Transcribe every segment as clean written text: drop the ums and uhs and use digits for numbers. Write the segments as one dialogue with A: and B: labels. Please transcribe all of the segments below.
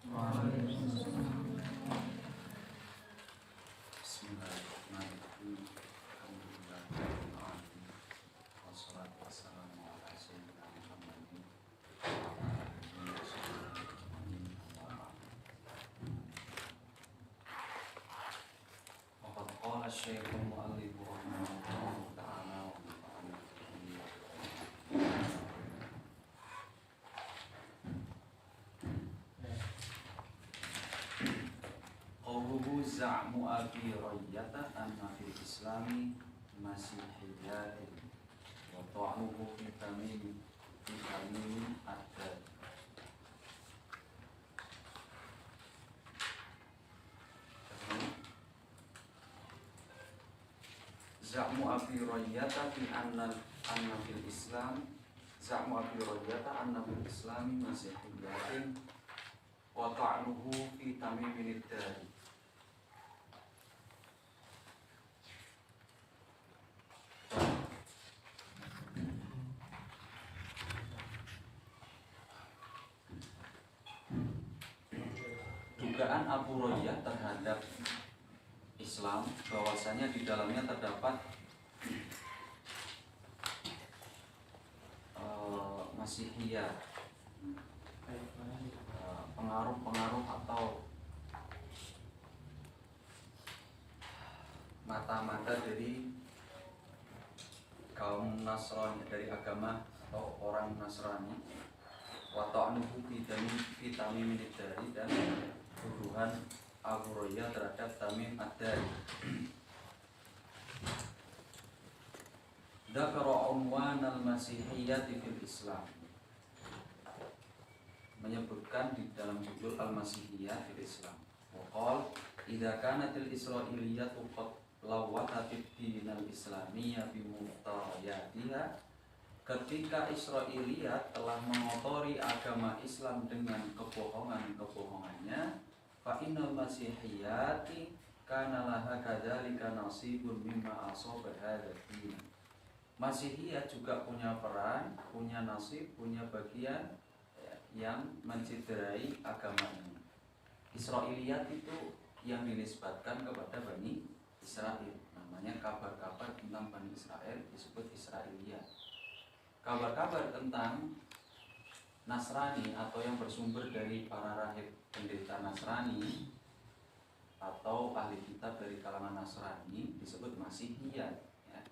A: Bismillahirrahmanirrahim. Alhamdulillahirabbil alamin. Wassalatu wassalamu ala sayyidina Muhammadin wa ala alihi wa sahbihi ajma'in. Waqad qala asy-syaikh al-mu'allif rahimahullahu ta'ala wa nafa'ana bihi. Qawluhu za'mu Abi Rayyata anna fil islami masihiyatin wa ta'nuhu fi tamim ad-dar. Za'mu Abi Rayyata fi anna fil islam Za'mu Abi Rayyata anna fil islami masihiyatin wa ta'nuhu fi tamim ad-dar. Dugaan Abu Rayyah terhadap Islam bahwasanya di dalamnya terdapat masihiyah, pengaruh-pengaruh atau mata-mata dari kaum Nasrani, dari agama atau orang Nasrani, wa ta'nuhu fi Tamim ad-Dari, dan tuduhan Abu Rayyah terhadap Tamim ad-Dari. Dzakara unwan al-masihiyyati fil Islam, menyebutkan di dalam judul al-masihiyah fil Islam. Wa qala idza kanatil israiliyatu qad lawwatat dinal islamiyya bi muqtadiyatiha, ketika Israiliyat telah mengotori agama Islam dengan kebohongan-kebohongannya, fa innal masihiyati kana laha kadzalika nasibun mimma asaba hadzal din. Masihiyat juga punya peran, punya nasib, punya bagian yang menciderai agama ini. Israiliyat itu yang dinisbatkan kepada Bani Israel, namanya kabar-kabar tentang Bani Israel disebut Israiliyat. Kabar-kabar tentang Nasrani atau yang bersumber dari para rahib pendeta Nasrani atau ahli kitab dari kalangan Nasrani disebut Masihiyat, ya.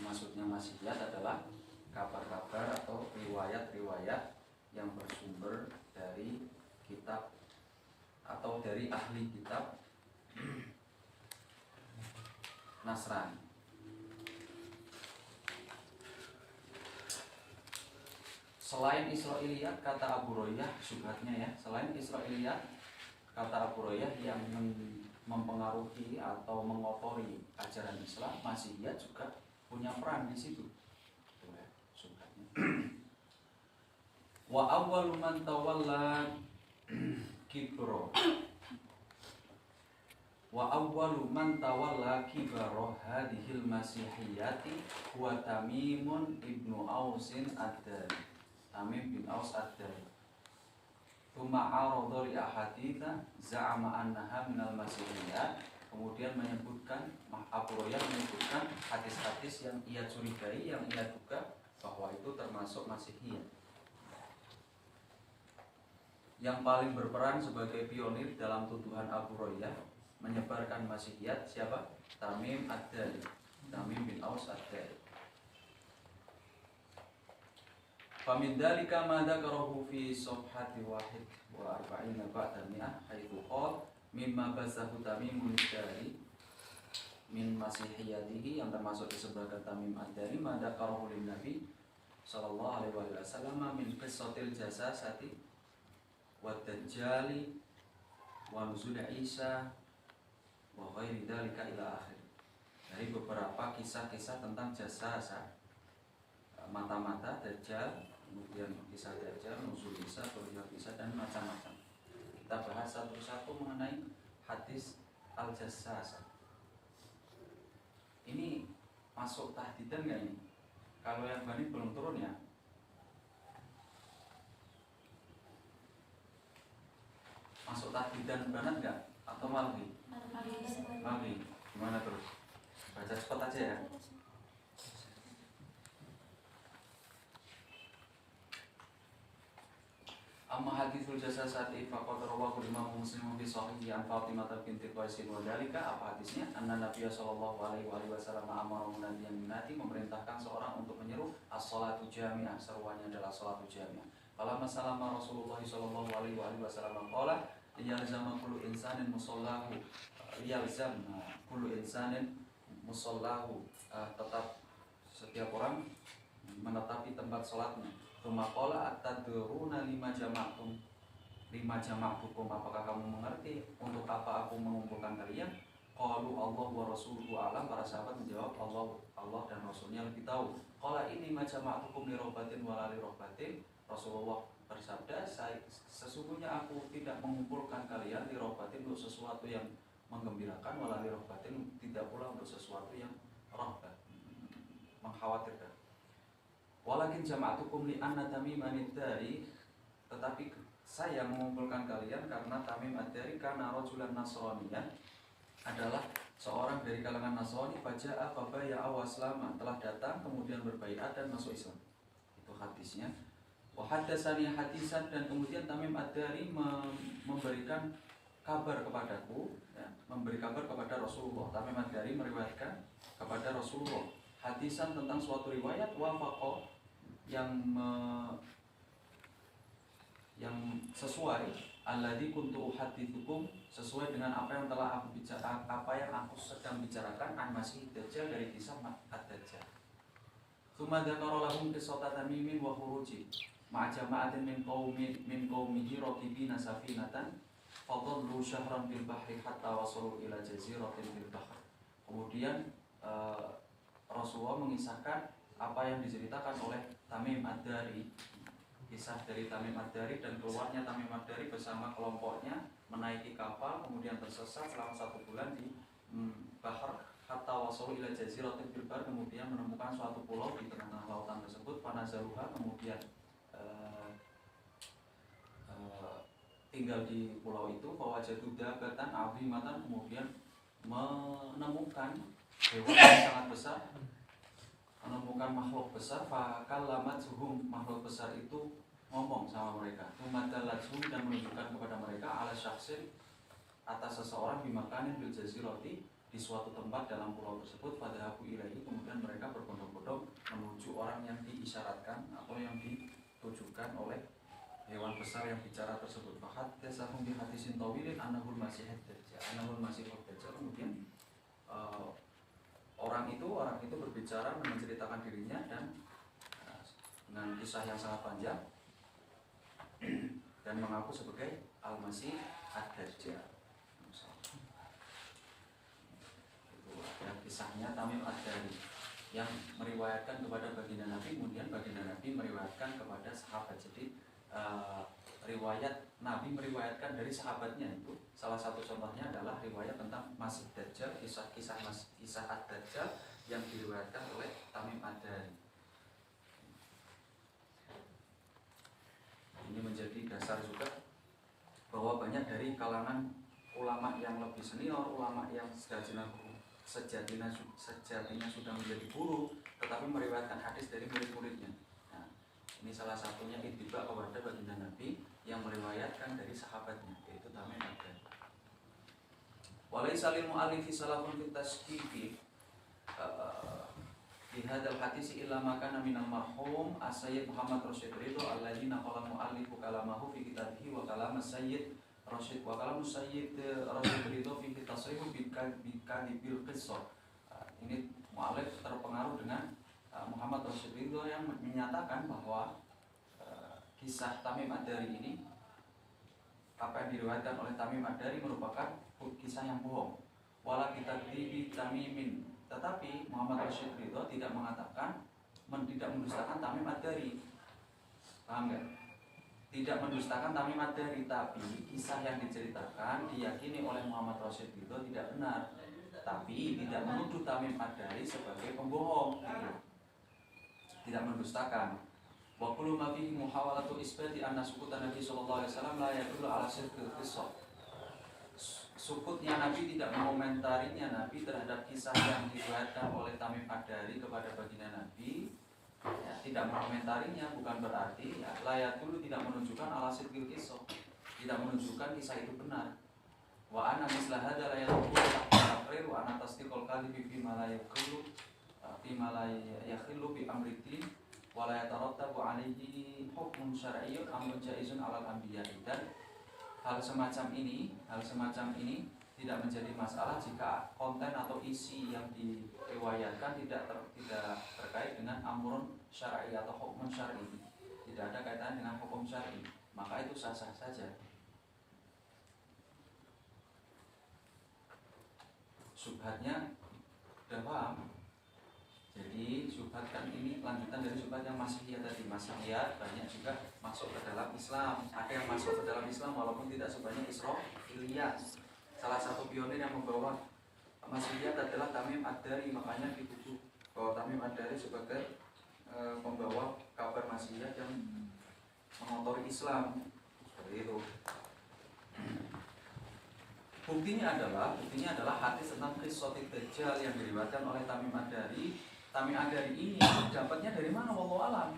A: Maksudnya Masihiyat adalah kabar-kabar atau riwayat-riwayat yang bersumber dari kitab atau dari ahli kitab Nasrani. Selain Israiliyat, kata Abu Rayyah, syubhatnya ya, selain Israiliyat, kata Abu Rayyah, yang mempengaruhi atau mengotori ajaran Islam, Masihiyat juga punya peran di situ. Itu ya, syubhatnya. Wa awwalu man tawalla kibro Wa awwalu man tawalla kibaro hadhil masihiyati huwa Tamimun ibnu Ausin ad-Dari. Tamim bin Aus ad-Dari. Tsumma arada li ahaditsa za'ama annaha minal masihiyat. Kemudian menyebutkan, Abu Rayyah menyebutkan hadis-hadis yang ia curigai, yang ia duga bahwa itu termasuk masihiyat. Yang paling berperan sebagai pionir dalam tuduhan Abu Rayyah menyebarkan masihiyat siapa? Tamim ad-Dari, Tamim bin Aus ad-Dari. Famin dzalika ma dzakarahu fi safhati 41 ba'da mi'ah haitsu qala mimma basahu Tamimun ad-Dari min masihiyatihi, yang termasuk disebutkan Tamim ad-Dari ma dzakarahu lin Nabi sallallahu alaihi wasallam min qissatil jasasati wa dajjali wa nuzul Isa wa ghairi dzalika ila akhir. Dari beberapa kisah-kisah tentang jasasa, mata-mata, Dajjal, kemudian kisah Dajjal, nuzul Isa, turun Isa, dan macam-macam. Kita bahas satu-satu mengenai hadis al-jassasa. Ini masuk tahdidan nggak ini? Kalau yang Bani belum turun ya. tahdidan banget nggak? Atau malhi? Malhi. Gimana terus? Baca cepat aja ya. Amma hadithul jasasati faqad rawahu Imam Muslim fi sahihi an Fatimah binti Qais wa dzalika. Apa hadisnya? Anna Nabiy sallallahu alaihi wasallam amara munadiyan minati, memerintahkan seorang untuk menyeru as-shalatu jami'ah, seruannya adalah salatu jami'ah. Fala masalama Rasulullah sallallahu alaihi wasallam qala yalzama kullu insanin musallahu, yalzama kullu insanin musallahu, tetap setiap orang menetapi tempat salatnya. Rumaqala at-tadruna lima jama'tum, apakah kamu mengerti untuk apa aku mengumpulkan kalian? Qalu Allah wa rasuluhu alam. Para sahabat menjawab, Allah dan Rasulnya lebih tahu. Qala ini ma jama'tukum li robatin wa la li robatin. Rasulullah bersabda, sesungguhnya aku tidak mengumpulkan kalian li robatin, untuk sesuatu yang menggembirakan, wa la li robatin, tidak pula untuk sesuatu yang rohbat, mengkhawatirkan. Walakin jama'atukum li anna Tamim ad-Dari, tetapi saya mengumpulkan kalian karena Tamim ad-Dari karena rajulan Nasraniyan, adalah seorang dari kalangan Nasrani, faja'a fabaya'a waslama, telah datang kemudian berbaiat dan masuk Islam. Itu hadisnya. Wa haddatsani hadisan, dan kemudian Tamim ad-Dari memberikan kabar kepadaku, ya, memberi kabar kepada Rasulullah. Tamim ad-Dari meriwayatkan kepada Rasulullah hadisan tentang suatu riwayat, wafaqo, yang sesuai, alladzi kuntu uhadditsukum, sesuai dengan apa yang telah aku bicarakan, apa yang aku sedang bicarakan, an Masih Dajjal, dari kisah ad-Dajjal. Tsumma dzakara lahum qissata Tamimin wa khuruji ma'a jama'atin min qaumihi raqibina safinatan fadallu syahran bil bahri hatta wasalu ila jaziratin bil bahr. Kemudian Rasulullah mengisahkan apa yang diceritakan oleh Tamim ad-Dari, kisah dari Tamim ad-Dari dan keluarnya Tamim ad-Dari bersama kelompoknya menaiki kapal, kemudian tersesat selama 1 bulan di bahar, hatta wasalu ila jaziratin bil bahr, kemudian menemukan suatu pulau di tengah lautan tersebut, panazaluha, kemudian tinggal di pulau itu, fawajadu dabatan azimatan, kemudian menemukan hewan yang sangat besar, menemukan makhluk besar, fakallamatsuhum, makhluk besar itu ngomong sama mereka, tumadallatuhum, dan menunjukkan kepada mereka, ala syakhsin, atas seseorang, bimakanin bil jazirati, di suatu tempat dalam pulau tersebut, fadhahabu ilaihi, kemudian mereka berbondong-bondong menuju orang yang diisyaratkan atau yang ditujukan oleh hewan besar yang bicara tersebut. Fahaddatsahum bi hadisin tawilin annahul masihud dajjal, kemudian orang itu berbicara dan menceritakan dirinya dan dengan kisah yang sangat panjang dan mengaku sebagai Al-Masih ad-Dajjal. Itu ada kisahnya Tamim ad-Dari yang meriwayatkan kepada baginda Nabi, kemudian baginda Nabi meriwayatkan kepada sahabat. Jadi riwayat Nabi meriwayatkan dari sahabatnya, itu salah satu contohnya adalah riwayat tentang Masih Dajjal, kisah ad-Dajjal yang diriwayatkan oleh Tamim ad-Dari. Ini menjadi dasar juga bahwa banyak dari kalangan ulama yang lebih senior, ulama yang sejatinya sudah menjadi guru, tetapi meriwayatkan hadis dari murid-muridnya. Nah, ini salah satunya ittiba kepada baginda Nabi yang meriwayatkan dari sahabatnya, yaitu Tamim ad-Dari. Walaysa lil mu'allifi salafun fit tashqiqi fi hadzal hadis illa ma kana minal marhum as-sayyid Muhammad Rasyid Ridho alladzi naqala mu'allifu kalamahu fi kitabihi wa kalam as-sayyid Rasyid Rasyid Ridho fi tasrih bi kadibil qissah. Ini mu'allif terpengaruh dengan Muhammad Rasyid Ridho yang menyatakan bahwa kisah Tamim ad-Dari ini, apa yang diriwayatkan oleh Tamim ad-Dari merupakan kisah yang bohong. Wala kitabdi Tamimin, tetapi Muhammad Rasyid Ridho tidak mengatakan, tidak mendustakan Tamim ad-Dari. Paham nggak? Tidak mendustakan Tamim ad-Dari, tapi kisah yang diceritakan diyakini oleh Muhammad Rasyid Ridho tidak benar, tapi tidak menuduh Tamim ad-Dari sebagai pembohong, tidak mendustakan. Wa kullu ma fihi muhawalatu isbati anna sukutan Nabi sallallahu alaihi wasallam la yadullu ala sidqil qissah. sukutnya Nabi, tidak mengomentarinya Nabi terhadap kisah yang diriwayatkan oleh Tamim Ad-Dari kepada baginda Nabi, ya, tidak mengomentarinya bukan berarti ya, layat dulu tidak menunjukkan ala sidqil kisah, tidak menunjukkan kisah itu benar. Wa ana misla hada la yadkhulu tahta taqrir wa ana tasdiqul kadhibi fi ma la yakhillu bi amri din wa la yatarattabu alaihi hukmun syar'iyyun amrun jaizun 'alal anbiya'i. Dan hal semacam ini tidak menjadi masalah jika konten atau isi yang diriwayatkan tidak terkait dengan amrun syar'i atau hukmun syar'i, tidak ada kaitan dengan hukum syar'i, maka itu sah-sah saja. Subhatnya sudah paham? Jadi subhat kan ini lanjutan dari subhat yang masihiyah tadi. Masihiyah banyak juga masuk ke dalam Islam. Ada yang masuk ke dalam Islam walaupun tidak sebanyak Israiliyat. Salah satu pionir yang membawa masihiyah adalah Tamim Ad-Dari. Makanya dituduh bahwa Tamim Ad-Dari sebagai pembawa kabar masihiyah yang mengotori Islam. Seperti itu. Buktinya adalah hadis tentang Qissatul Dajjal yang diriwayatkan oleh Tamim Ad-Dari. Tamim Ad-Dari ini dapatnya dari mana? Wallahu alam.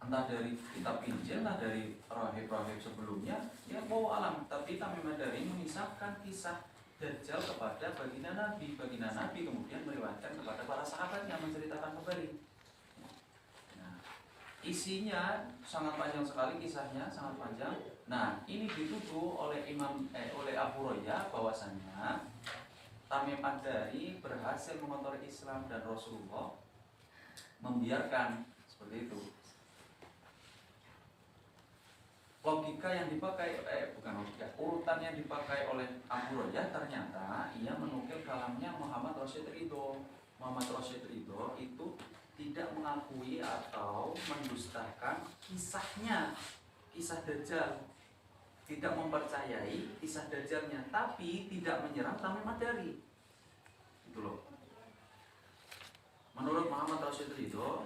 A: Entah dari kitab Injil, entah dari rahib-rahib sebelumnya, ya wallahu alam. Tapi Tamim Ad-Dari mengisahkan kisah Dajjal kepada baginda Nabi. Baginda Nabi kemudian meriwayatkan kepada para sahabatnya, menceritakan kembali. Nah, isinya sangat panjang sekali, kisahnya sangat panjang. Nah, ini dituduh oleh oleh Abu Hurairah bahwasannya Tamim Ad-Dari berhasil mengotori Islam dan Rasulullah membiarkan seperti itu. Logika yang dipakai, urutan yang dipakai oleh Abu Hurairah ternyata ia menukil kalamnya Muhammad Rasyid Ridho. Muhammad Rasyid Ridho itu tidak mengakui atau mendustakan kisahnya, kisah Dajjal. Tidak mempercayai kisah Dajjalnya, tapi tidak menyerang Tamim Ad-Dari. Itu loh. Menurut Muhammad Rasyid Ridho,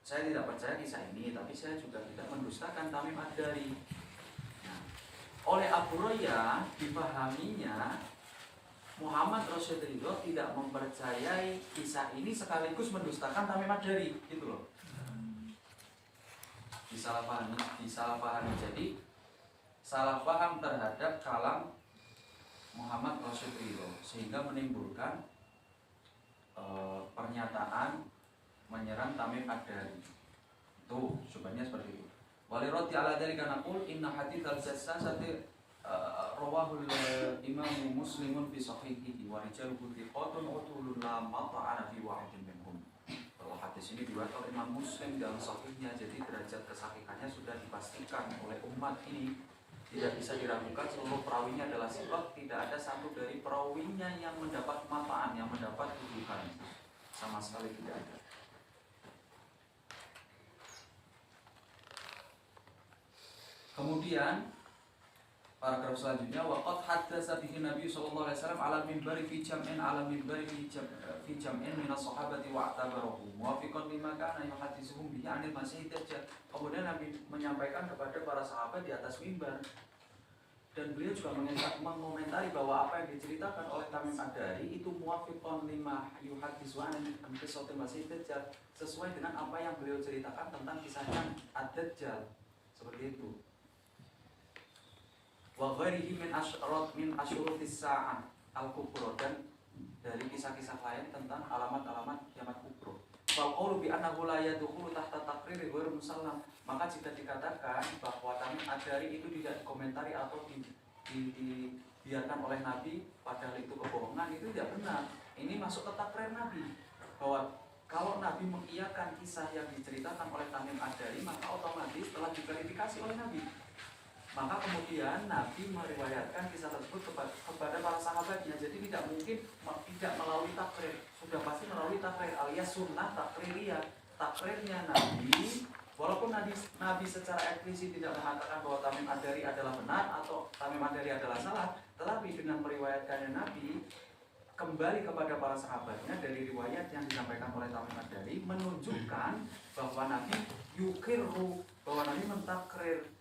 A: saya tidak percaya kisah ini, tapi saya juga tidak mendustakan Tamim Ad-Dari. Nah, oleh Abu Hurairah dipahaminya Muhammad Rasyid Ridho tidak mempercayai kisah ini sekaligus mendustakan Tamim Ad-Dari. Gitu loh. Disalahpahami. Jadi salah paham terhadap kalam Muhammad Rasyid Ridho sehingga menimbulkan pernyataan menyerang Tamim Ad-Dari. Itu sebenarnya seperti itu. Waliroti ala dzalika naqul inna hadits al-jassasati rawahul Imam Muslimun fi sahihihi wa rijaluhu thiqatun utulun la mata'ana fi wahidin minhum. Kalau hadis ini diriwayatkan oleh Imam Muslim dalam sahihnya, jadi derajat kesahihannya sudah dipastikan oleh umat ini. Tidak bisa diragukan, seluruh perawinya adalah sifat. Tidak ada satu dari perawinya yang mendapat manfaat, yang mendapat tuduhan. Sama sekali tidak ada. Kemudian paragraf selanjutnya, waqad haddatsa bihi Nabi sallallahu alaihi wasallam ala minbari fi jam'in fi jam'in min as-sahabati wa i'tabarahu muwafiqan lima kana yuhaddithuhum bihi 'anil masih dajjal. Kemudian Nabi menyampaikan kepada para sahabat di atas mimbar, dan beliau juga mengomentari bahwa apa yang diceritakan oleh Tamim Ad-Dari itu muwafiqan lima yuhaddithu 'anil masih dajjal, sesuai dengan apa yang beliau ceritakan tentang kisahnya Ad-Dajjal. Seperti itu. Wa ghairihi min asyurutis sa'ah al-kubra, dan dari kisah-kisah lain tentang alamat-alamat kiamat kubra. Fal qawlu bi annahu la yadkhulu tahta taqrir ghairu musallam, maka jika dikatakan bahwa Tamim Ad-Dari itu tidak dikomentari atau dibiarkan oleh Nabi padahal itu kebohongan, itu tidak benar. Ini masuk ke takrir Nabi, bahwa kalau Nabi mengiyakan kisah yang diceritakan oleh Tamim Ad-Dari, maka otomatis telah diverifikasi oleh Nabi. Maka kemudian Nabi meriwayatkan kisah tersebut kepada para sahabatnya. Jadi tidak mungkin tidak melalui takrir, sudah pasti melalui takrir alias sunnah takririyah. Takrirnya Nabi, walaupun Nabi secara eksplisit tidak mengatakan bahwa Tamim Ad-Dari adalah benar atau Tamim Ad-Dari adalah salah, tetapi dengan meriwayatkannya Nabi kembali kepada para sahabatnya dari riwayat yang disampaikan oleh Tamim Ad-Dari menunjukkan bahwa Nabi yukirru, bahwa Nabi mentakrir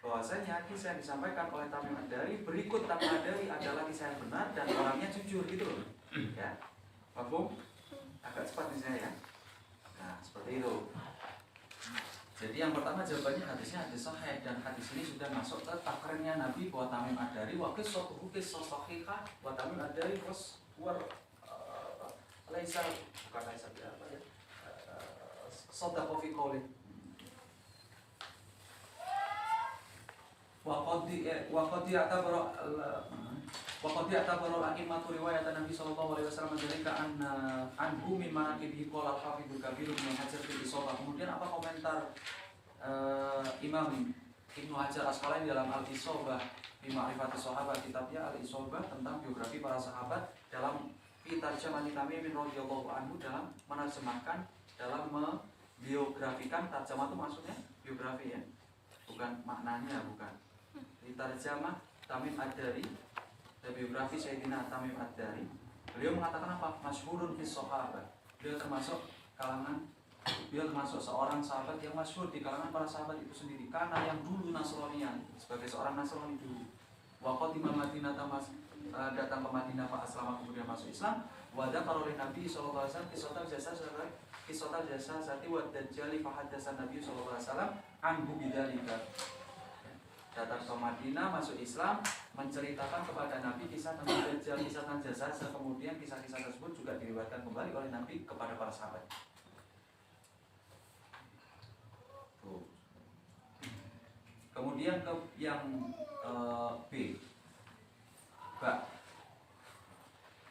A: bahwasanya kisah yang disampaikan oleh Tamim Ad-Dari berikut Tamim Ad-Dari adalah kisah yang benar dan orangnya jujur gitu loh. Ya. Paham? Agak cepat di sini ya. Nah, seperti itu. Jadi yang pertama jawabannya hadisnya hadis sahih, dan hadis ini sudah masuk ke takrarnya Nabi bahwa Tamim Ad-Dari wa qissatuhu qissah sahihah wa Tamim Ad-Dari was war laisa bukan laisa apa ya? Shadaqa fi qouli. Wa qad ya'tabaru al-a'immatu riwayat Nabi sallallahu alaihi wasallam dari anhu min manaqibihi qala al-hafidz kabir min Hajar fil Isabah. Kemudian apa komentar Imam Ibnu Hajar Asqalani dalam Al-Isabah fi Ma'rifati Sahabat, kitabnya Al-Isabah tentang biografi para sahabat, dalam fi tarjamati Tamim radhiyallahu anhu, dalam menerjemahkan, dalam membiografikan. Tarjamah itu maksudnya biografi ya, bukan maknanya, bukan. Di tarjamah Tamim Ad-Dari, biografi Sayyidina Tamim Ad-Dari, beliau mengatakan apa? Masyhurun fis sahabat. Beliau termasuk seorang sahabat yang masyhur di kalangan para sahabat itu sendiri, karena yang dulu Nasranian, sebagai seorang Nasrani dulu. Wa qadima Madinah, datang ke Madinah fa aslama, kemudian masuk Islam. Wa dzakara li Nabi sallallahu alaihi wasallam kisah jasa sati wa dajjali fa hadatsan Nabi sallallahu alaihi wasallam anhu bidzalika. Datang ke Madinah, masuk Islam, menceritakan kepada Nabi kisah tentang Dajjal, kisah tentang jasa, kemudian kisah-kisah tersebut juga diriwayatkan kembali oleh Nabi kepada para sahabat. Tuh. Kemudian yang B.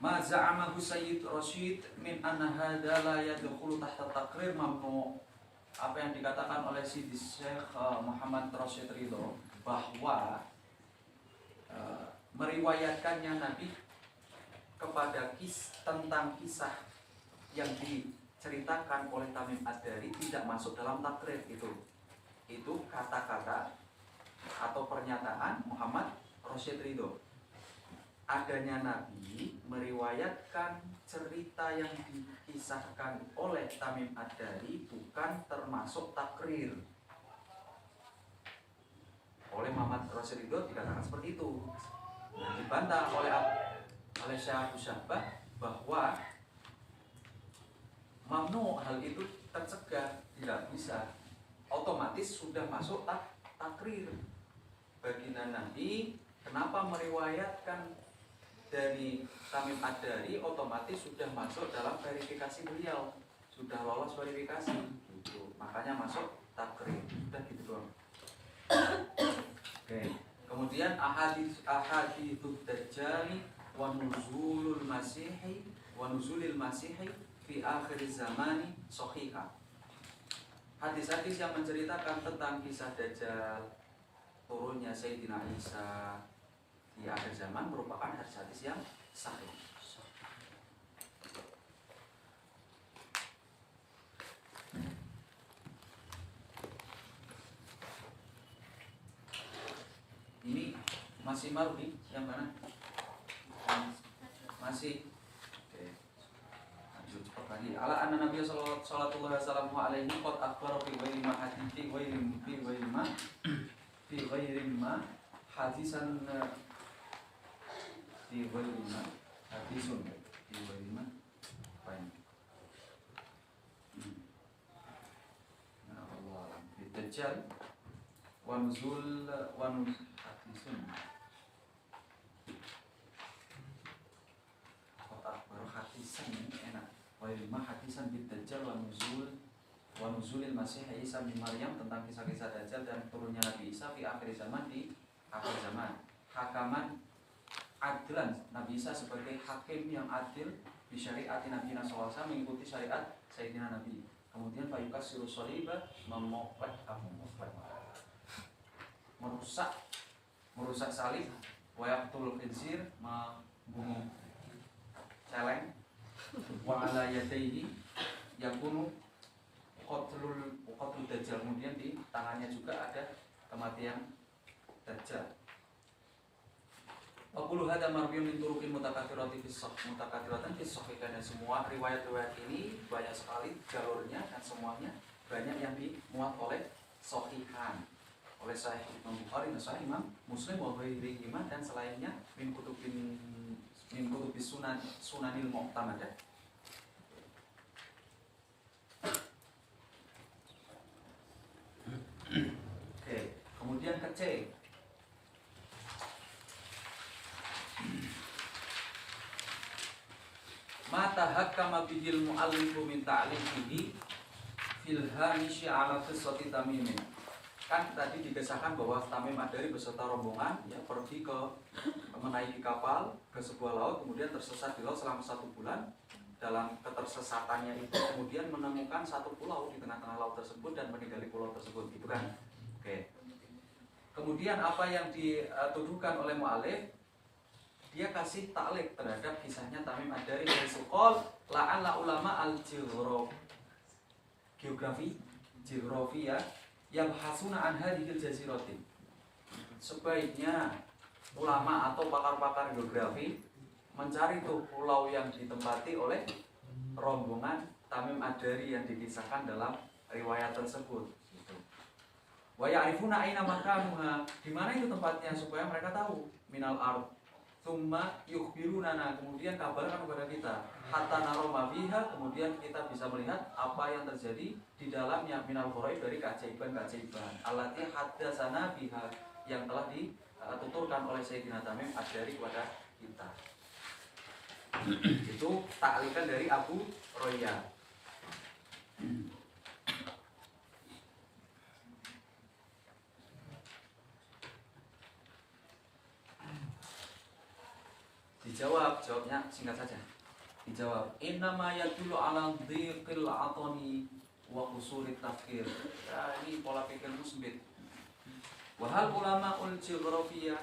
A: Ma za'amahu Sayyid Rashid min anna hadza la yadkhulu tahta taqrir mamnu. Apa yang dikatakan oleh Sidi Syekh Muhammad Rashid Ridho, bahwa meriwayatkannya Nabi kepada tentang kisah yang diceritakan oleh Tamim Ad-Dari tidak masuk dalam takrir. Itu kata-kata atau pernyataan Muhammad Rashid Ridho. Adanya Nabi meriwayatkan cerita yang dikisahkan oleh Tamim Ad-Dari bukan termasuk takrir. Oleh Muhammad Rashid Ridho dikatakan seperti itu. Nah, dibantah oleh Syekh Abu Syahbah bahwa mamnu, hal itu tercegah, tidak bisa. Otomatis sudah masuk takrir. Baginda Nabi kenapa meriwayatkan dari Tamim Ad-Dari, otomatis sudah masuk dalam verifikasi beliau, sudah lolos verifikasi gitu. Makanya masuk takrir. Sudah gitu doang. Oke. Kemudian ahadits dajjal wa nuzulul masihi fi akhir zamani sahihah. Hadis-hadis yang menceritakan tentang kisah Dajjal, turunnya Sayyidina Isa di akhir zaman merupakan hadis-hadis yang sahih. Ini masih Marwi yang mana? Masih. Oke. Lanjut cepat lagi. Ala anna Nabi sallallahu alaihi qad akhbara fi ghairi ma hadithi fi ghairi ma hadisan fi ghairi ma hadisun fi ghairi ma fine. Nah, Allah Dajjal wa nuzul hadisun. Kotak baru hadisan ini enak. Wa lima hadisan bid Dajjal wa nuzulil Masih Isa bin Maryam, tentang kisah-kisah Dajjal dan turunnya Nabi Isa di akhir zaman, di akhir zaman. Hakaman adlan, Nabi Isa sebagai hakim yang adil di syariat Nabi SAW, mengikuti syariat Sayyidina Nabi. Kemudian fayukas siru soliba, merusak salib, wayaqtul khinzir, membunuh celeng, wa ala yadayhi yakunu qatlul Dajjal, kemudian di tangannya juga ada kematian Dajjal. Aqulu hadza marwiyun min turuqin mutakatsiratin fi sahih, dan semua riwayat-riwayat ini banyak sekali jalurnya dan semuanya banyak yang dimuat oleh sahihan. oleh Sahih Imam Bukhari dan Sahih Imam Muslim wa ghairihima dan selainnya min kutubis sunanil mu'tamadah. Oke, kemudian ke C. Mata hakama bihil mu'allifu min ta'lifihi fil hamishi ala qissati Tamimin. Kan tadi dikisahkan bahwa Tamim Ad-Dari beserta rombongan ya pergi ke menaiki kapal ke sebuah laut, kemudian tersesat di laut selama 1 bulan. Dalam ketersesatannya itu kemudian menemukan satu pulau di tengah-tengah laut tersebut dan meninggali pulau tersebut, gitu kan? Oke. Kemudian apa yang dituduhkan oleh mu'alif, dia kasih taklid terhadap kisahnya Tamim Ad-Dari dari Suqol la'alla ulama geografi ya yang hasuna an hadhil jaziratin. Sebaiknya ulama atau pakar-pakar geografi mencari tuh pulau yang ditempati oleh rombongan Tamim Ad-Dari yang dikisahkan dalam riwayat tersebut. Wa ya'rifuna aina makanuha, di mana itu tempatnya supaya mereka tahu. Minal ard. Tsumma yukhbiruna, kemudian kabarkan kepada kita. Hatta naroma biha, kemudian kita bisa melihat apa yang terjadi di dalamnya minal gharaib dari keajaiban-keajaiban. Allati haddatsana biha, yang telah dituturkan oleh Sayyidina Tamim Ad-Dari kepada kita. Itu taklikan dari Abu Roya. Jawabnya singkat saja. Dijawab, innama yadullu ala dhiqil atani wa qusurit tafkir. Ya, ini pola pikirmu sempit. Wa hal ulama'ul geografiyah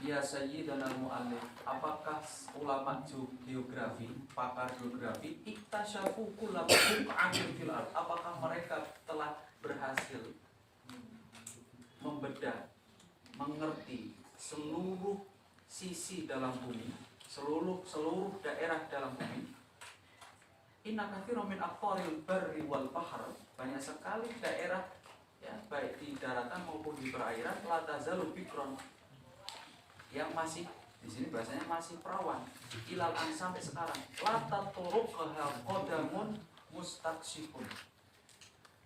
A: ya sayyidana al-mu'allif, apakah ulama geografi, pakar geografi iktasyafu kulla buq'atin fil ard, apakah mereka telah berhasil membedah, mengerti seluruh sisi dalam bumi, seluruh daerah dalam bumi? Inna katsiran min aqtaril barri wal bahr, banyak sekali daerah ya baik di daratan maupun di perairan, la tazalu bikron, yang masih di sini bahasanya masih perawan, ilal an sampai sekarang, la tatruqha qadamun mustaqsifun,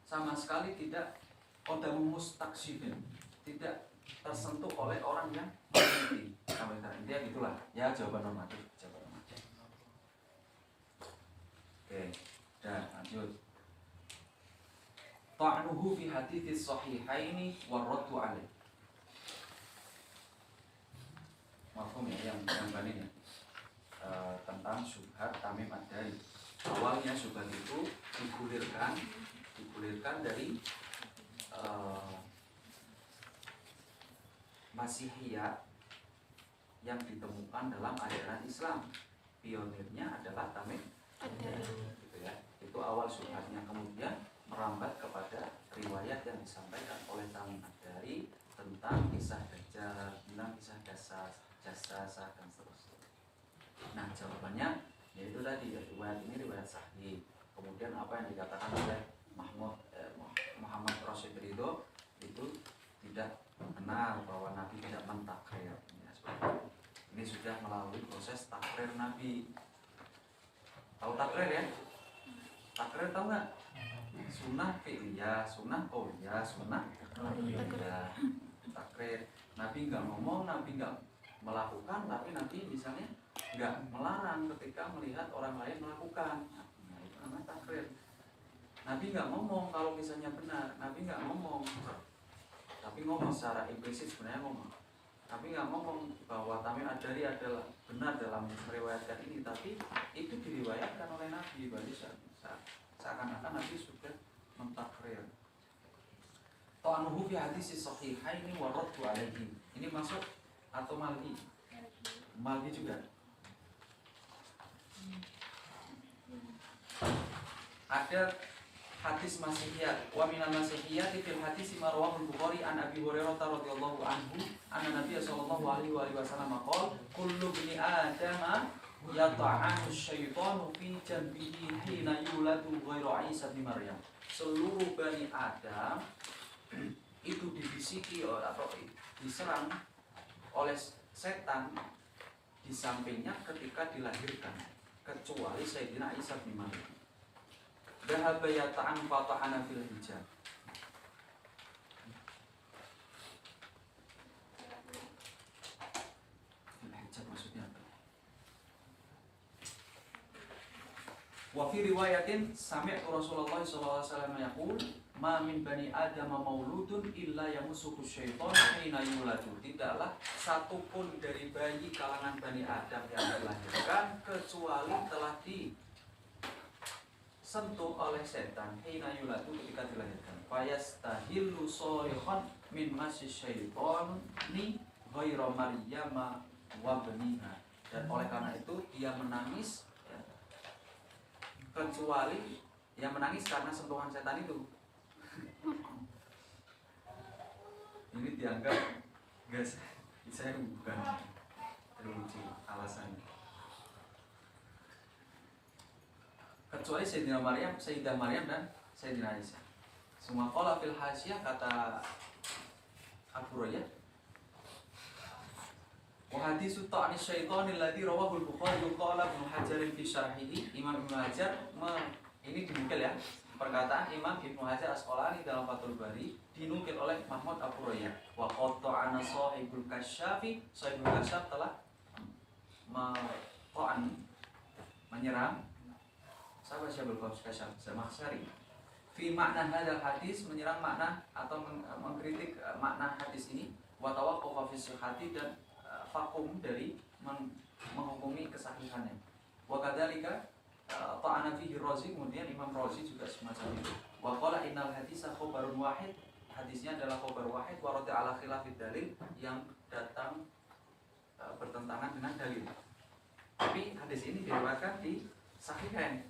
A: sama sekali tidak qadamun mustaqsifin, tidak tersentuh oleh orang yang meneliti. Intinya gitulah ya, jawaban normatif. Oke, dan lanjut. Ta'nuhu fi hadits sahihaini warraddu alaih. Mafhum ya yang bandingnya tentang syubhat Tamim Ad-Dari. Awalnya syubhat itu digulirkan dari Masihiyat yang ditemukan dalam ajaran Islam. Pionirnya adalah Tamim Ad-Dari, gitu ya. Itu awal syubhatnya, kemudian merambat kepada riwayat yang disampaikan oleh Tamim Ad-Dari tentang kisah Dajjal, tentang kisah Jasasa dan seterusnya. Nah, jawabannya yaitu tadi riwayat ini riwayat sahih. Kemudian apa yang dikatakan oleh Muhammad Rashid Ridho itu tidak benar, bahwa Nabi tidak mentakrir. Ya, ini sudah melalui proses takrir Nabi. Tahu takrir ya? Takrir tahu nggak? Sunnah fi'liyah, sunnah qauliyah, sunnah qauliyah. Takrir. Nabi nggak ngomong, Nabi nggak melakukan, tapi Nabi misalnya nggak melarang ketika melihat orang lain melakukan. Nah, itu namanya takrir. Nabi nggak ngomong kalau misalnya benar, Nabi nggak ngomong, tapi ngomong secara implisit sebenarnya ngomong. Tapi nggak ngomong bahwa Tamim Ad-Dari adalah benar dalam meriwayatkan ini, tapi itu diriwayatkan oleh Nabi. Berarti seakan-akan Nabi sudah mentakrir. Ta'anuhu fi hadis sahihaini wa raddu alaihi. Ini masuk atau malhi? Malhi juga. Ada hadis Masihiyat, wa minal Masihiyat fil hadis marwahul Bukhari an Abi Hurairah radhiyallahu anhu anna Nabiy sallallahu alaihi wasallam qala kullu bani adama yata'anu syaitanu fi janbihi hina yuladu ghairu Isa bin Maryam. Seluruh bani Adam itu dibisiki atau diserang oleh setan di sampingnya ketika dilahirkan, kecuali Sayyidina Isa bin Maryam. Dhahaba yata'an fata'ana fil hijab. Fil hijab maksudnya apa? Wa fi riwayatin sami'tu Rasulullah sallallahu alaihi wasallam yaqul ma min bani adam mauludun illa yamusuhu syaitan hina yuladu. Tidaklah satupun dari bayi kalangan Bani Adam yang dilahirkan kecuali telah disentuh oleh setan hina yuladu, ketika dilahirkan. Fayastahillu sharikhan min masyi syaitan ni ghairu Maryam wa baniha. Dan oleh karena itu dia menangis ya, kecuali yang menangis karena sentuhan setan itu. Ini dianggap guys, saya bukan lucu alasannya. Kecuali Sayyidah Maryam dan Sayyidina Isa. Semua qala fil hasyiah, kata Abu Hurairah, wa haditsu ta'ni syaitani alladzi rawahu al-Bukhari qala Ibnu Hajar fi syarhihi. Imam Ibnu Hajar ini dinukil ya, perkataan Imam Ibnu Hajar Asqalani dalam Fathul Bari, dinukil oleh Mahmud Abu Hurairah. Wa qatta'ana sahibul kasyafi, sahibul kasyaf telah menyerang sahabat Syabul Kasyaf Zamakhsyari fi makna hadal hadis, menyerang makna atau mengkritik makna hadis ini. Wa tawaqqafa fi sihhati, dan vakum dari menghukumi kesahihannya. Wa kadzalika ta'ana fihi Razi, kemudian Imam Razi juga semacam itu. Wa qala innal hadisa khabarun wahid, hadisnya adalah khabar wahid wa rada ala khilafid dalil, yang datang bertentangan dengan dalil. Tapi hadis ini diriwayatkan di Sahihain.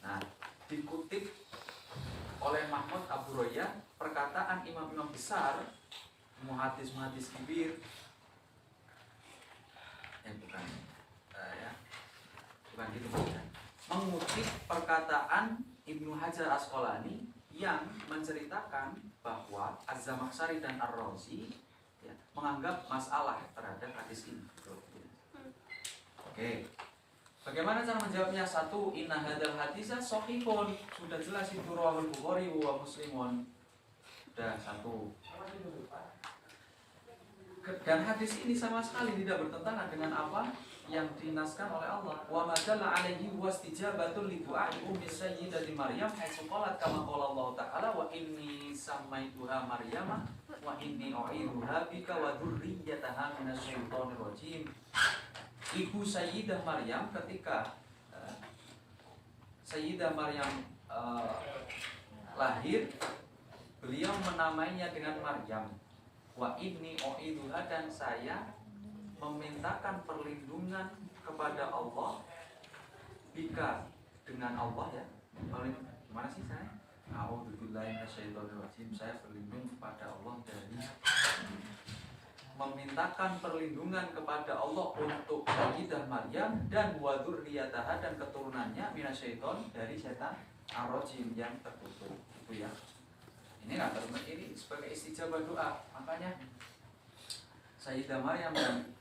A: Nah, dikutip oleh Mahmud Abu Hurairah perkataan imam-imam besar, muhaddis kibir, bukan gitu, bukan. Mengutip perkataan Ibnu Hajar Asqalani yang menceritakan bahwa Az-Zamakhsyari dan Ar-Razi ya, menganggap masalah terhadap hadis ini. Oke. Bagaimana cara menjawabnya? Satu, inna hadal hadisa sahihun, sudah jelas itu rawahul Bukhari wa Muslimun. Sudah satu. Dan hadis ini sama sekali tidak bertentangan dengan apa yang dinaskan oleh Allah. Wa madalla alaihi wastijabatul li du'ai ummi sayyidati Maryam haitsu qalat kama qala Allah ta'ala wa inni samaituha Maryama wa inni u'iduha bika wa dzurriyyataha minasyaitonir rajim. Ibu Sayyidah Maryam, ketika Sayyidah Maryam lahir, beliau menamainya dengan Maryam. Wa inni u'iduha, dan saya memintakan perlindungan kepada Allah, bika, dengan Allah ya. Gimana sih saya? A'udzubillahi minasyaitonirrajim. Saya berlindung kepada Allah dari, memintakan perlindungan kepada Allah untuk Sayyidah Maryam dan wa dzurriyyataha, dan keturunannya minasyaiton, dari setan ar-rajim yang terkutuk. Itu ya. Ini enggak termasuk, ini sebagai istijabah doa. Makanya Sayyidah Maryam dan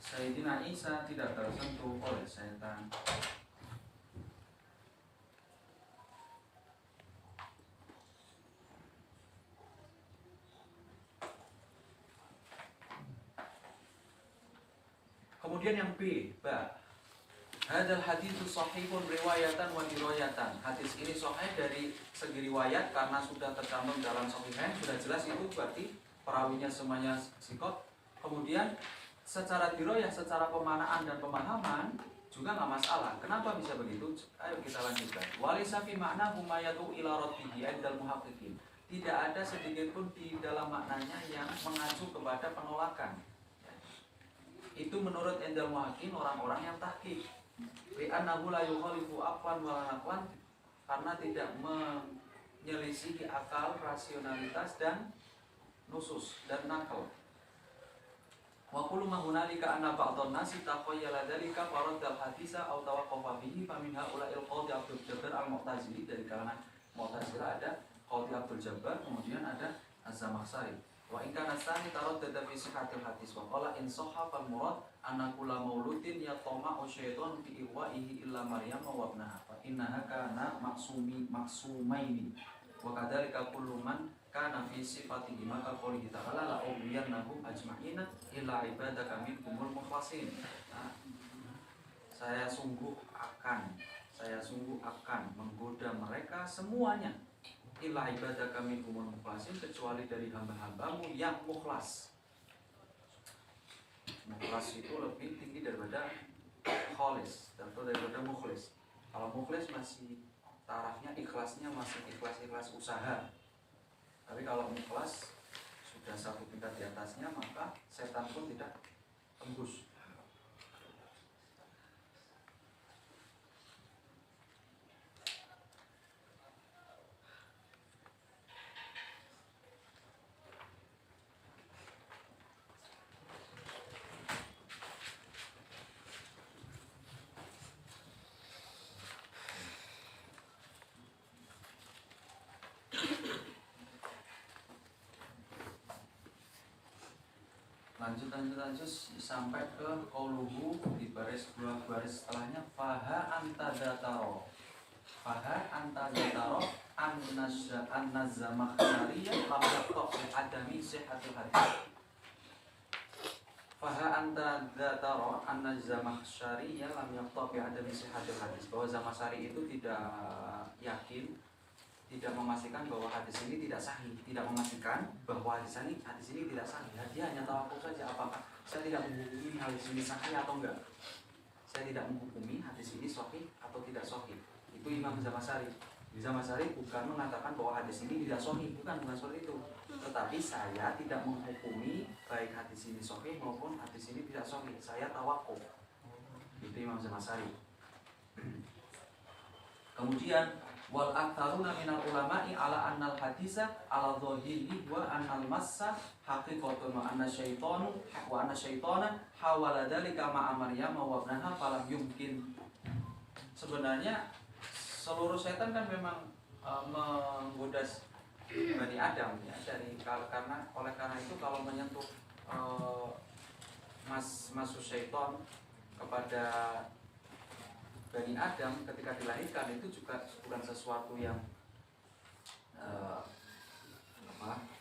A: Sayyidina Isa tidak tersentuh oleh setan. Kemudian yang B, hadal haditsu sahihun riwayatan wa dirayatan. Hadis ini sahih dari segi riwayat karena sudah tercantum dalam Sahihain, sudah jelas itu berarti perawinya semuanya sikot. Kemudian secara dirayah, secara pemanaan dan pemahaman juga nggak masalah. Kenapa bisa begitu? Ayo kita lanjutkan. Walisa fi makna humayatu ila raddihi indal muhaqqiqin. Tidak ada sedikit pun di dalam maknanya yang mengacu kepada penolakan. Itu menurut endal muhaqqiqin, orang-orang yang tahqiq. Li'annahu la yukhalifu aqlan wa naqlan, karena tidak menyelisihi akal, rasionalitas dan nusus dan nakal. Wa kullu ma hunalika anna ba'dhan nasi taqayyala dzalika faraddal hadisa aw tawaqqafa bihi fa min haula'il qadhi Abdul Jabbar al-Mu'tazili. Dari kalangan Mu'tazilah ada Qadhi Abdul Jabbar, kemudian ada Az-Zamakhsyari. Wa in kana tsani taraddada fi sihhatil hadis wa qala in sahha fal murad anna kulla mauludin yatama'u syaitan fi iwaihi illa Maryam wa ibnaha fa innaha kana maksumaini wa kadzalika kullu man kana fi sifatihi maka qoulihi ta'ala la ughwiyannahum ajma'ina illa ibadaka minhumul mukhlasin. Saya sungguh akan menggoda mereka semuanya illa ibadaka minhumul mukhlasin, kecuali dari hamba-hambamu yang mukhlas. Mukhlas itu lebih tinggi daripada kholis atau daripada mukhlis. Kalau mukhlis masih tarafnya ikhlasnya masih ikhlas usaha. Tapi kalau mukhlas sudah satu tingkat di atasnya, maka setan pun tidak tembus. Lanjut sampai ke qauluhu di baris dua baris setelahnya faha anta dzataro an-Zamakhsyari lam yaqta' li adami sihhatil hadis. Faha anta dzataro an-Zamakhsyari lam yaqta' bi adami sihhatil hadis, bahwa Zamakhsyari itu tidak yakin, tidak memastikan bahwa hadis ini tidak sahih, tidak memastikan bahwa hadis ini tidak sahih. Dia hanya tawakuf saja, apakah saya tidak menghukumi hadis ini sahih atau enggak. Saya tidak menghukumi hadis ini sahih atau tidak sahih. Itu Imam Zamakhsyari. Zamakhsyari bukan mengatakan bahwa hadis ini tidak sahih, bukan seperti itu. Tetapi saya tidak menghukumi baik hadis ini sahih maupun hadis ini tidak sahih. Saya tawakuf. Itu Imam Zamakhsyari. Kemudian wal aktsaruna minal ulama'i ala annal hadisa ala dhahiri wa annal massa haqiqatun wa anna syaitana hawala dzalika ma'a Maryam wa ibnaha falam yumkin. Sebenarnya seluruh setan kan memang menggoda Bani Adam ya, karena itu kalau menyentuh masuk syaitan kepada Bani Adam ketika dilahirkan itu juga bukan sesuatu yang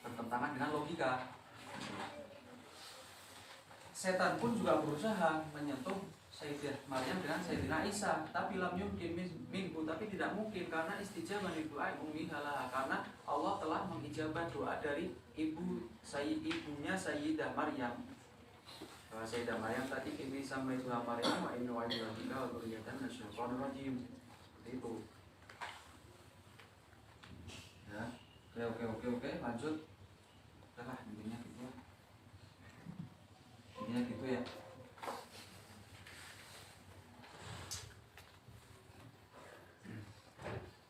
A: bertentangan dengan logika. Setan pun juga berusaha menyentuh Sayyidah Maryam dengan Sayyidina Isa, tapi lam yumkin minhu, tapi tidak mungkin karena istijabah doa ummiha, karena Allah telah mengijabah doa dari ibunya Sayyidah Maryam. Sayyidah Maryam tadi ini sama itu Maryam wa inna wa inna wa dzurriyyatan nasyaitonir rajim. Seperti itu. Ya. Oke, lanjut. Udahlah, intinya gitu. Intinya gitu ya.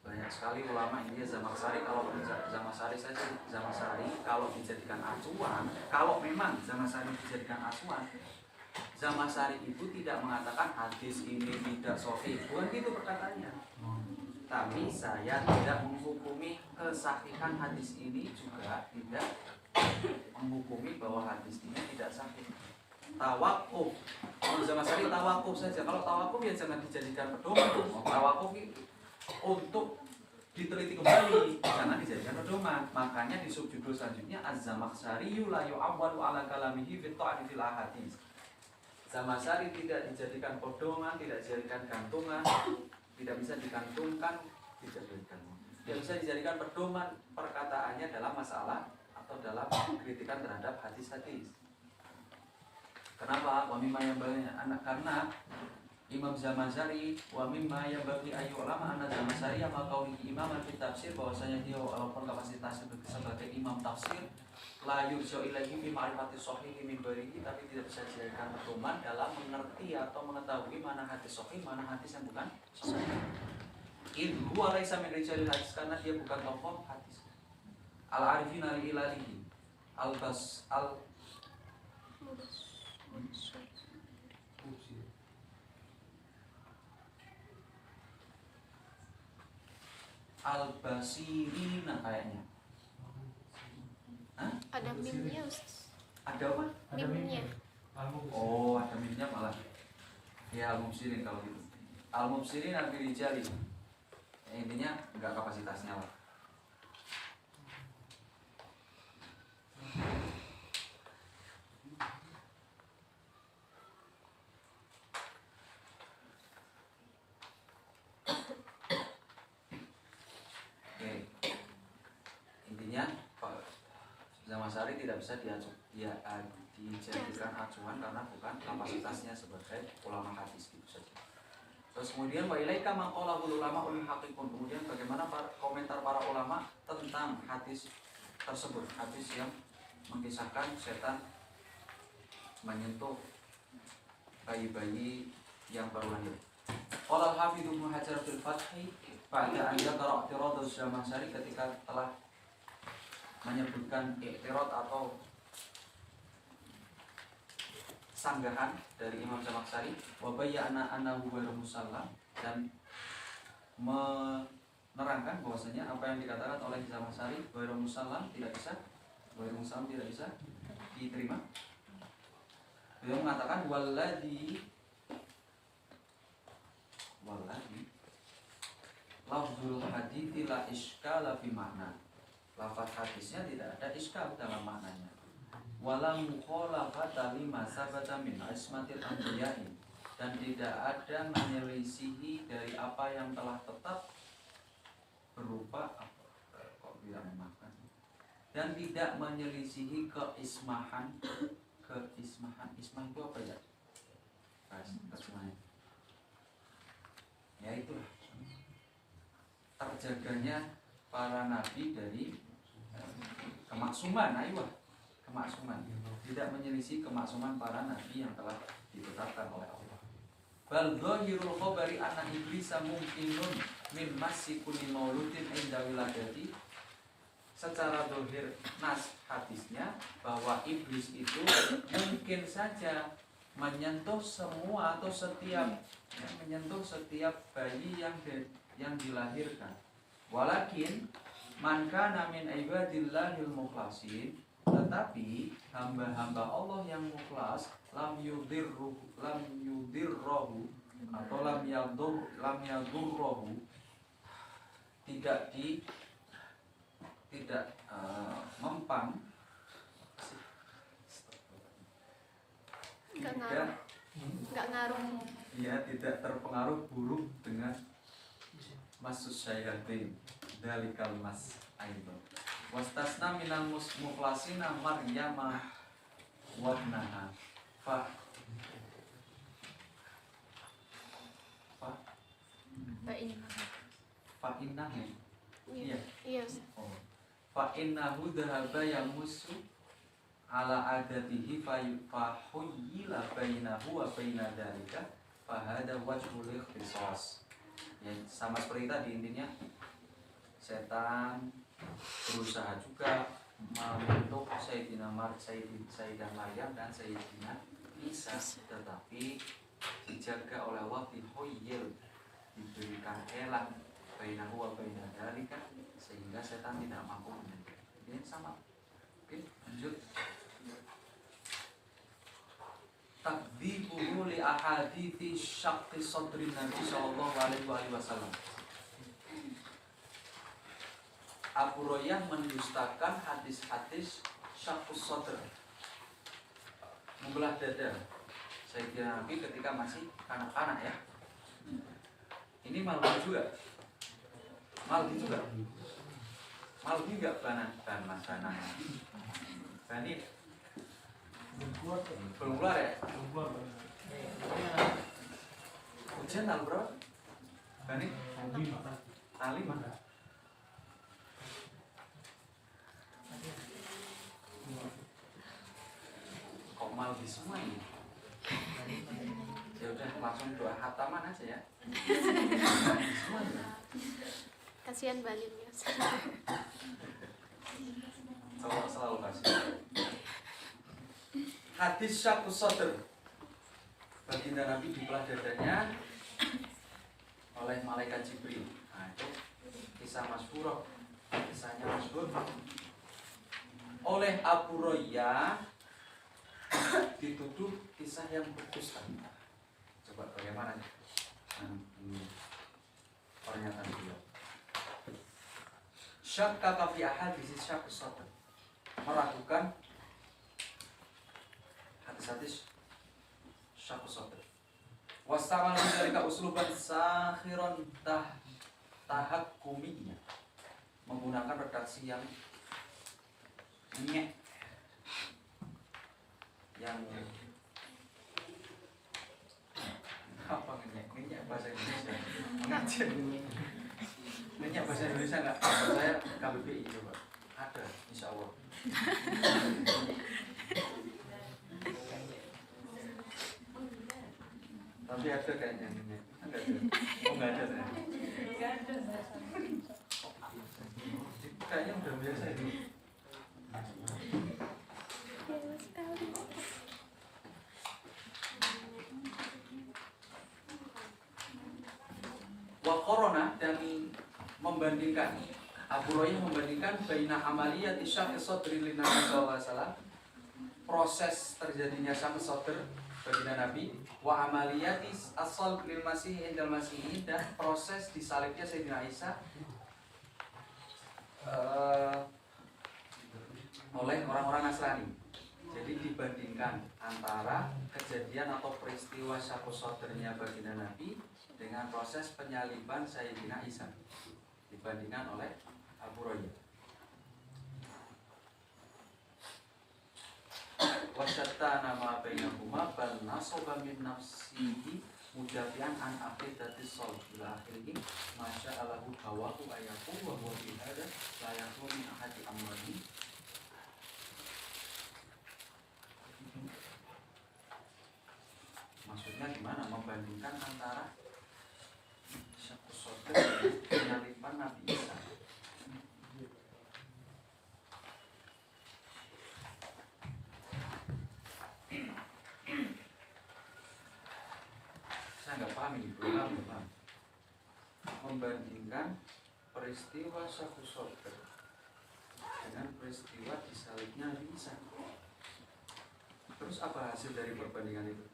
A: Banyak sekali ulama ini Zamakhsyari, kalau Zamakhsyari kalau dijadikan acuan, kalau memang Zamakhsyari dijadikan acuan, Zamakhsyari itu tidak mengatakan hadis ini tidak sahih, bukan gitu perkataannya. Tapi saya tidak menghukumi kesahihan hadis ini, juga tidak menghukumi bahwa hadis ini tidak sahih. Tawakuf, kalau Zamakhsyari tawakuf saja. Kalau tawakuf ya jangan dijadikan pedoman. Tawakuf untuk diteliti kembali, jangan dijadikan pedoman. Makanya di subjudul selanjutnya Az-Zamakhsyari la yu'awwalu ala kalamihi fi ta'ani fil ahadits. Zamakhsyari tidak dijadikan pedoman, tidak dijadikan gantungan, tidak bisa digantungkan, tidak bisa dijadikan pedoman perkataannya dalam masalah atau dalam kritikan terhadap hadis-hadis. Kenapa? Wa mimma yang banyak anak, karena Imam Zamakhsyari wa mimma yang bagi ayu ulama anak Zamakhsyari yang mengkauli imam fi tafsir, bahwasanya dia walaupun kapasitas sebagai imam tafsir la yurja'u ilaihi fi ma'rifati shahihi min ghairihi, tapi tidak bisa dijadikan pedoman dalam mengerti atau mengetahui mana hadis sahih, mana hadis yang bukan sahih. In huwa laisa min rijalil hadis, karena dia bukan tokoh hadis. Al arifina li ilalihi al-bas al-basirina kayaknya.
B: mimnya Ustaz.
A: Ada apa?
B: Mimnya.
A: Oh, ada mimnya malah. Ya, al-mubsirin kalau gitu. Al-mubsirin al-birijali. Ya, intinya enggak kapasitasnya lah. Oke. Intinya Zamasari tidak bisa dijadikan acuan karena bukan kapasitasnya sebagai ulama hadis gitu saja. Terus kemudian wa ilaika maqalahul ulama ulil haqiqun. Kemudian bagaimana komentar para ulama tentang hadis tersebut, hadis yang mengisahkan setan menyentuh bayi-bayi yang baru lahir. Qala al-Hafidz Ibnu Hajar fil Fathhi pada anda qara' i'tirad Zamasari ketika telah menyebutkan i'tirad atau sanggahan dari Imam Zamakhsyari wa bayyana annahu ghairu musallam, dan menerangkan bahwasanya apa yang dikatakan oleh Zamakhsyari ghairu musallam tidak bisa diterima. Beliau mengatakan walladhi lafzul hadithi la iskala fi makna. Lafaz hadisnya tidak ada iskal dalam maknanya. Wala mukhalafata lima sabata min ismatil anbiya'i, dan tidak ada menyelisihi dari apa yang telah tetap berupa dan tidak menyelisihi keismahan. Ismah itu apa ya? Terjemahnya ya itulah terjaganya para nabi dari kemaksuman, kemaksuman, tidak menyelisih kemaksuman para nabi yang telah ditetapkan oleh Allah. Bal dhahirul khabari anna iblisa mumkinun min massi kulli mauludin inda wiladati. Secara zahir nas hadisnya bahwa iblis itu mungkin saja menyentuh semua atau menyentuh setiap bayi yang dilahirkan. Walakin man kana min ibadillahil mukhlasin, tetapi hamba-hamba Allah yang mukhlas lam yudirrohu atau lam yadurrohu, tidak mempan,
B: nggak ngaruh,
A: ya tidak terpengaruh buruk dengan masus syayatin dalikal mas aido. Wastasna minal muflasina Maryama wabnaha fa innahu
B: iya
A: fa innahu dhahaba yamusu ala adatihi fa huyyila bainahu wa baina dalika fa hada wajhul ikhtisas. Ya, sama seperti tadi, intinya setan berusaha juga membentuk Sayyidah Maryam dan Sayyidina Isa, tetapi dijaga oleh Allah, dihoyil, diberikan elang bainahu wa baina dalika, sehingga setan tidak mampu menyentuh. Ini sama. Oke, lanjut. Takdzibuhu li ahadithi syaqqi sadri Nabi sallallahu alaihi wasallam. Abu Royah mendustakan hadis-hadis syaqqus sadr, membelah dada Sayyidina Nabi ketika masih kanak-kanak ya. Ini Malbi juga. Malbi enggak banan Bani belum keluar ya? Ujian tanggal berapa? Bani? Tanggal 5. Kok Malbi semua ini? Ya udah langsung doa hataman aja ya. Semua ya.
B: Kasihan balinnya.
A: Selalu kasih. Hadis syaqqus sadr, baginda Nabi dibelah dadanya oleh malaikat Jibril. Nah, itu kisah masyhur, kisahnya masyhur. oleh Abu Roya dituduh kisah yang berdusta. Coba bagaimana ini pernyataan beliau. Syakka fi ahadits syak sadr, meragukan hadis-hadis syak sadr. Wastamal dzalika usluban sakhiron tahakkumiyya, menggunakan redaksi yang nyek, yang apa ngenyek bahasa Indonesia mengajar ngenyek bahasa Indonesia nggak? Saya KBBI coba ada insya Allah. Tapi ada kayaknya ngenyek, enggak ada? Oh nggak ada saya. Kayaknya udah biasa ini. Wakorona dan membandingkan, Abu Royah membandingkan baina amaliyat syaqq sadri lin Nabi sallallahu alaihi wasallam, proses terjadinya syaqq sadr bagi Nabi, wa amaliyati as-salb lil masih indal masihin, dan proses disalibnya Sayyidina Isa oleh orang-orang Nasrani. Jadi dibandingkan antara kejadian atau peristiwa syaqq sadrnya baginda Nabi dengan proses penyaliban Sayyidina Isa, dibandingkan oleh Abu Royah. Wasyattana ma bainahuma bal nasaba min nafsihi mudafian an aqidati shalih ila akhirih masya Allahu hawahu ayaku wa huwa bi hada la yakunu min ahadi amrihi. Maksudnya gimana? Membandingkan antara syaqq sadr dan penyaliban Nabi Isa. Saya nggak paham ini, belum paham. Membandingkan peristiwa syaqq sadr dengan peristiwa disalibnya Nabi Isa. Terus apa hasil dari perbandingan itu?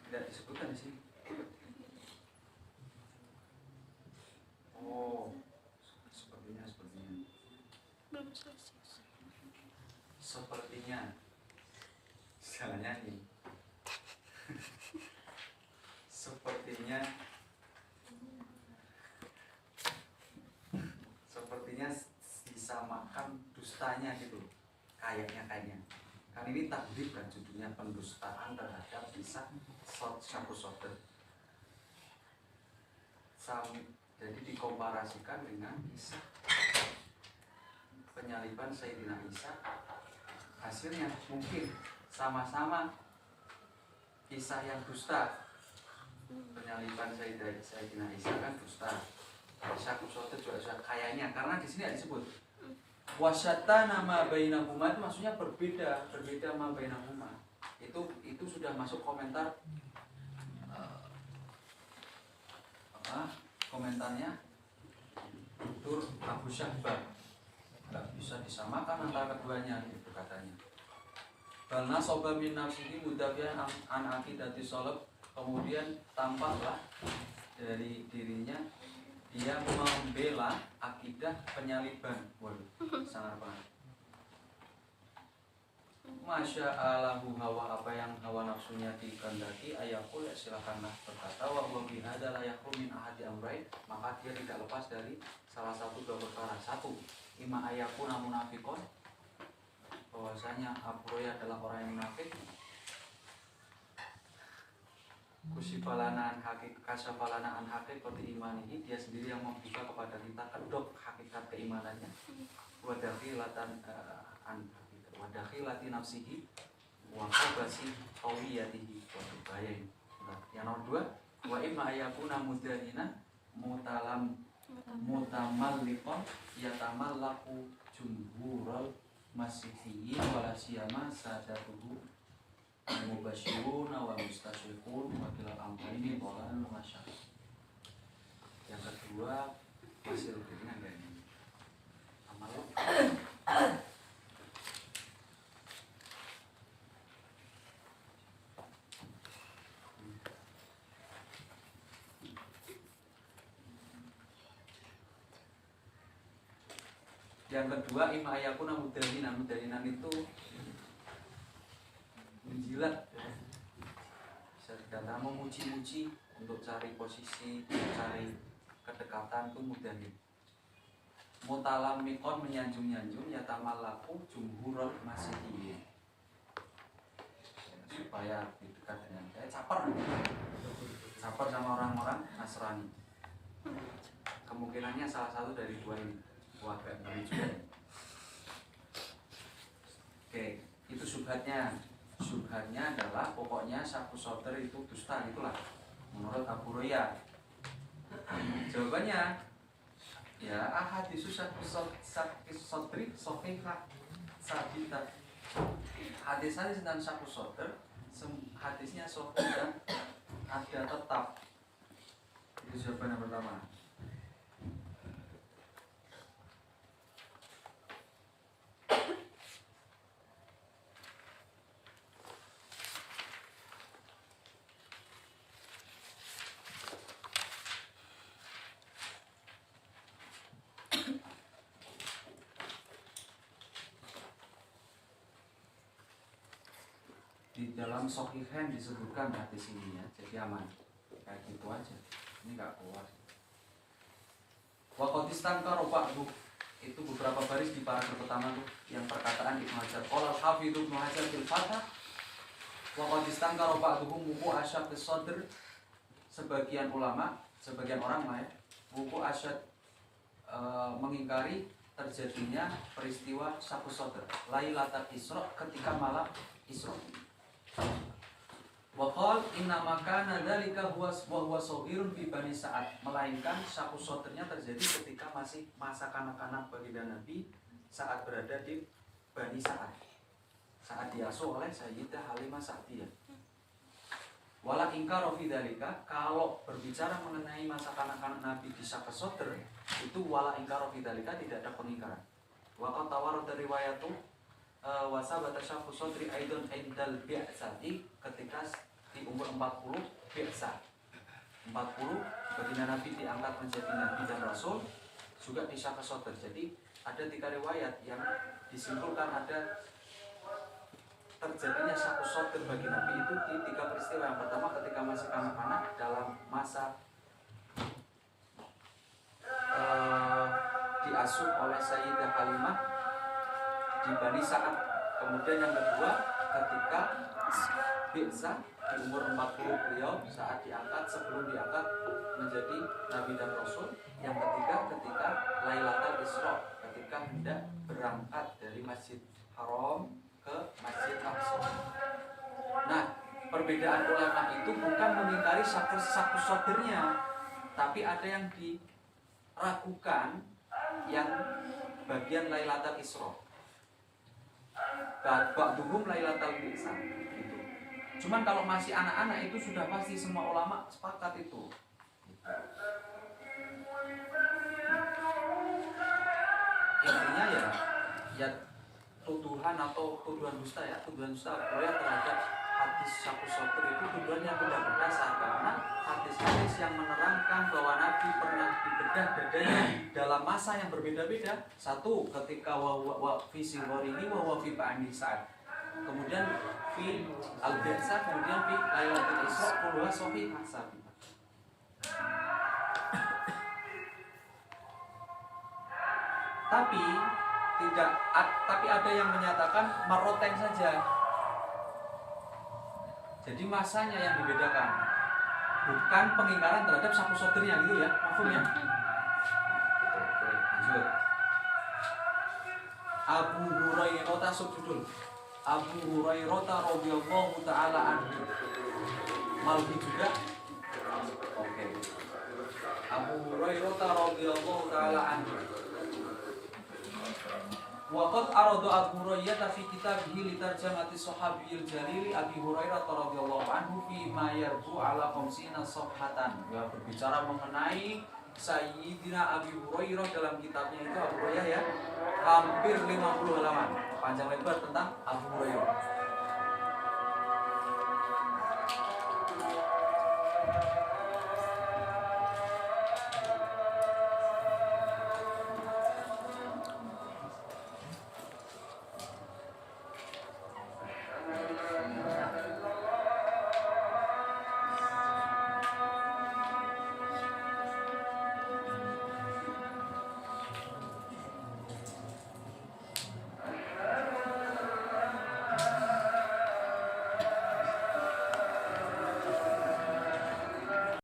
A: Tidak disebutkan di sini. Oh, sepertinya.
B: Belum selesai.
A: Sepertinya. Jangan nyanyi. Sepertinya disamakan dustanya gitu. Kayaknya. Kan ini takdir kan judulnya, pendustaan terhadap kisah syaqq sadr. Jadi dikomparasikan dengan kisah penyaliban Sayyidina Isa. Hasilnya mungkin sama-sama kisah yang dusta. Penyaliban Sayyidina Isa kan dusta. Syaqq sadr juga kayaknya, karena di sini disebut wasyattana ma bainahuma, itu maksudnya berbeda ma bainahuma. Itu sudah masuk komentar komentarnya Dr. Abu Syahbah. Nggak bisa disamakan antara keduanya gitu katanya. Bal nasaba min nafsihi mudafian an aqidati shalih, kemudian tampaklah dari dirinya dia membela akidah penyaliban. Waduh, sangat banget. Masya Allahu hawa, apa yang hawa nafsunya dikehendaki, ayakul, ya silakanlah berkata, wa huwa bihada la yakru min ahadi amrain, maka dia tidak lepas dari salah satu dua perkara. Satu, ima ayakuna munafiqon, bahwasanya Abu Royah adalah orang yang munafik. Kusifalana kasafalana an haqiqati imanihi, dia sendiri yang membuka kepada kita kedok hakikat keimanannya. Wadakhilatan wadakhilati nafsihi wa qabasi qawiyatihi wa tubayin. Yang nomor dua, wa imma ayakuna mudanina mutamalliqan yatamallaku jumhurul masihiyyin wala siyama sadatuhu mubasyiruna wa mustasyriqun wa kilal amrayni dhalalun wa syarr. Yang kedua, masih rutinnya enggak ini? Amal Yang kedua, ima ayakuna mudalinan. Mudalinan itu menjilat, bisa dikatakan memuji-muji untuk cari posisi, cari kedekatan itu mudalin. Mutalamikon menyanjung-nyanjung yatamallaku jumhurul masyidiyin, supaya dekat dengan saya, caper sama orang-orang Nasrani. Kemungkinannya salah satu dari dua ini. Wah, ngeri juga. Oke, itu subhatnya. Subhatnya adalah pokoknya syaku soter itu dusta, itulah menurut Abu Hurairah. Jawabannya ya ahadisu syaku sotri sahihah sabita. Hadis-hadis tentang syaku soter hadisnya sahih dan ada tetap. Itu jawaban yang pertama. Di dalam Shahihain disebutkan hadis ini ya, jadi aman. Kayak gitu aja. Ini nggak keluar. Waqatistan karobakbu itu beberapa baris di paragraf pertama tuh yang perkataan Ibnu Hajar. Qala al-Hafidz Ibnu Hajar fil Fathah. Waqatistan karobakbu muku asyad as-sadr. Sebagian ulama, sebagian orang lah ya, muku asyad mengingkari terjadinya peristiwa syaku sadr Lailatul Isra, ketika malam Isra. Waqal inna makana dzalika huwa shaghirun fi Bani Sa'ad, melainkan syaku sadrnya terjadi ketika masih masa kanak-kanak baginda Nabi saat berada di Bani Sa'ad, saat diasuh oleh Sayyidah Halimah Sa'diyah. Wala ingkar fi dzalika, kalau berbicara mengenai masa kanak-kanak Nabi di syaku sadr itu wala ingkar fi dzalika, tidak ada pengingkaran. Wa qad tawarada riwayatu wasabata syaku sadri aidon indal bi'sati, ketika di umur 40 bi'sah 40 baginda Nabi diangkat menjadi Nabi dan Rasul, juga di syaku sadr. Jadi ada 3 riwayat yang disimpulkan ada terjadinya syaku sadr bagi Nabi itu di 3 peristiwa. Yang pertama ketika masih kanak-kanak dalam masa diasuh oleh Sayyidah Halimah di Bani Sa'ad. Kemudian yang kedua ketika bi'sah di umur 40 beliau saat diangkat, sebelum diangkat menjadi Nabi dan Rasul. Yang ketiga ketika Lailatul Isra, ketika hendak berangkat dari Masjid Haram ke Masjid Aqsa. Nah, perbedaan ulama itu bukan mengingkari syaku sadrnya, tapi ada yang diragukan yang bagian Lailatul Isra. Ba'duhum Lailatul Isra gitu. Cuman kalau masih anak-anak itu sudah pasti semua ulama sepakat itu. Intinya ya tuduhan atau tuduhan dusta ya, tuduhan dusta terhadap hadis syaku sadr itu tuduhan yang tidak berdasar, karena hadis-hadis yang menerangkan bahwa Nabi pernah dibedah dadanya dalam masa yang berbeda-beda. Satu ketika wa fi sigharihi wa fi Bani Sa'ad, kemudian fi al-bi'sah, kemudian fi Lailatul Isra, kulluha shahihah sabitah. Tapi ada yang menyatakan marroten saja. Jadi masanya yang dibedakan, bukan pengingkaran terhadap syaku sadrnya gitu ya, mafhum ya? Oke, lanjut. Abu Hurairah subjudul. Abu Hurairah radhiyallahu taala anhu. Malbi juga. Oke. Abu Hurairah radhiyallahu taala anhu. Waqad arada Abu Hurairah fi kitabihi li tarjamati sahabiyil jalil Abi Hurairah radhiyallahu anhu fi ma yarbu ala 50 safhatan. Ya, berbicara mengenai Sayyidina Abi Hurairah dalam kitabnya itu Abu Hurairah ya, hampir 50 halaman panjang lebar tentang Abu Hurairah.